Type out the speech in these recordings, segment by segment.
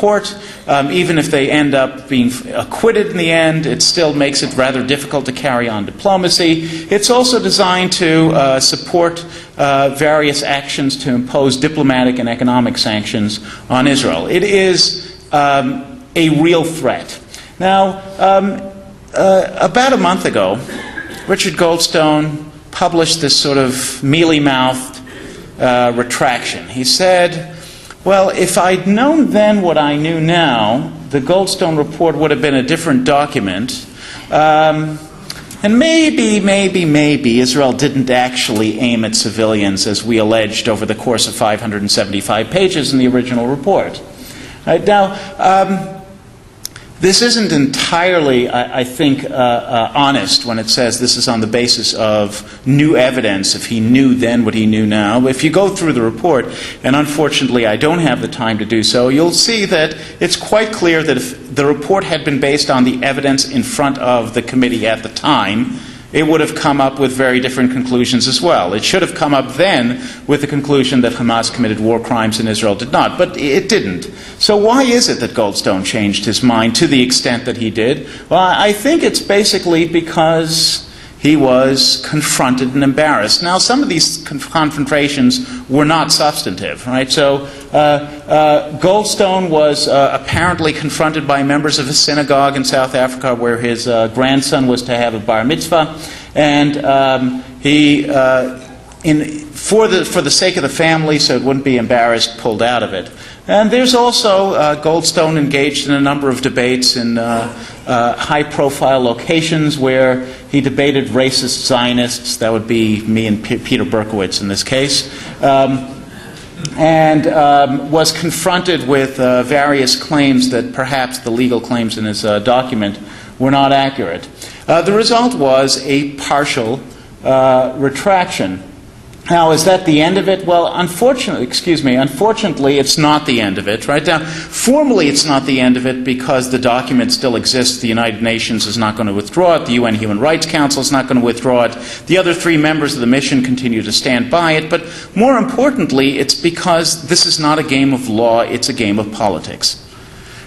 court. Even if they end up being acquitted in the end, it still makes it rather difficult to carry on diplomacy. It's also designed to support various actions to impose diplomatic and economic sanctions on Israel. It is a real threat. Now, about a month ago, Richard Goldstone published this sort of mealy-mouthed retraction. He said, well, if I'd known then what I knew now, the Goldstone report would have been a different document. And maybe Israel didn't actually aim at civilians as we alleged over the course of 575 pages in the original report. Now, this isn't entirely, I think, honest when it says this is on the basis of new evidence, if he knew then what he knew now. If you go through the report, and unfortunately I don't have the time to do so, you'll see that it's quite clear that if the report had been based on the evidence in front of the committee at the time, it would have come up with very different conclusions as well. It should have come up then with the conclusion that Hamas committed war crimes and Israel did not, but it didn't. So why is it that Goldstone changed his mind to the extent that he did? Well, I think it's basically because he was confronted and embarrassed. Now, some of these confrontations were not substantive, right? So Goldstone was apparently confronted by members of a synagogue in South Africa where his grandson was to have a bar mitzvah, and for the sake of the family, so it wouldn't be embarrassed, pulled out of it. And there's also Goldstone engaged in a number of debates in high-profile locations where he debated racist Zionists. That would be me and Peter Berkowitz in this case. And was confronted with various claims that perhaps the legal claims in his document were not accurate. The result was a partial retraction. Now, is that the end of it? Well, unfortunately, it's not the end of it. Right now, formally it's not the end of it because the document still exists. The United Nations is not going to withdraw it. The UN Human Rights Council is not going to withdraw it. The other three members of the mission continue to stand by it. But more importantly, it's because this is not a game of law, it's a game of politics.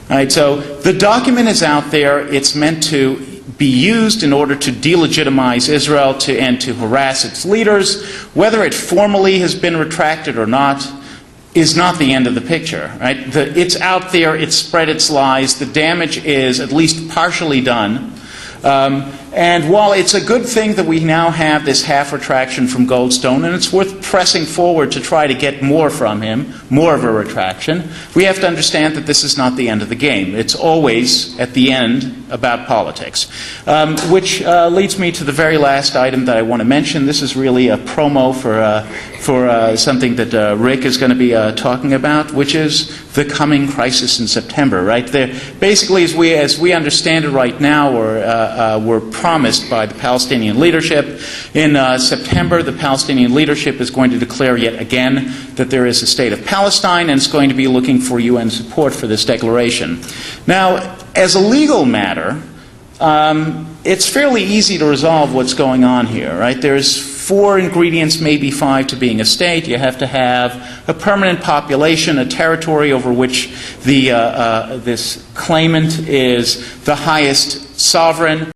Right? So the document is out there. It's meant to be used in order to delegitimize Israel and to harass its leaders. Whether it formally has been retracted or not is not the end of the picture. Right? It's out there, it's spread its lies, the damage is at least partially done. And while it's a good thing that we now have this half retraction from Goldstone, and it's worth pressing forward to try to get more from him, more of a retraction, we have to understand that this is not the end of the game. It's always, at the end, about politics. Which leads me to the very last item that I want to mention. This is really a promo for something that Rick is going to be talking about, which is the coming crisis in September. Right there, basically, as we understand it right now, we're promised by the Palestinian leadership. In September, the Palestinian leadership is going to declare yet again that there is a state of Palestine, and it's going to be looking for UN support for this declaration. Now, as a legal matter, it's fairly easy to resolve what's going on here, right? There's 4 ingredients, maybe 5, to being a state. You have to have a permanent population, a territory over which this claimant is the highest sovereign.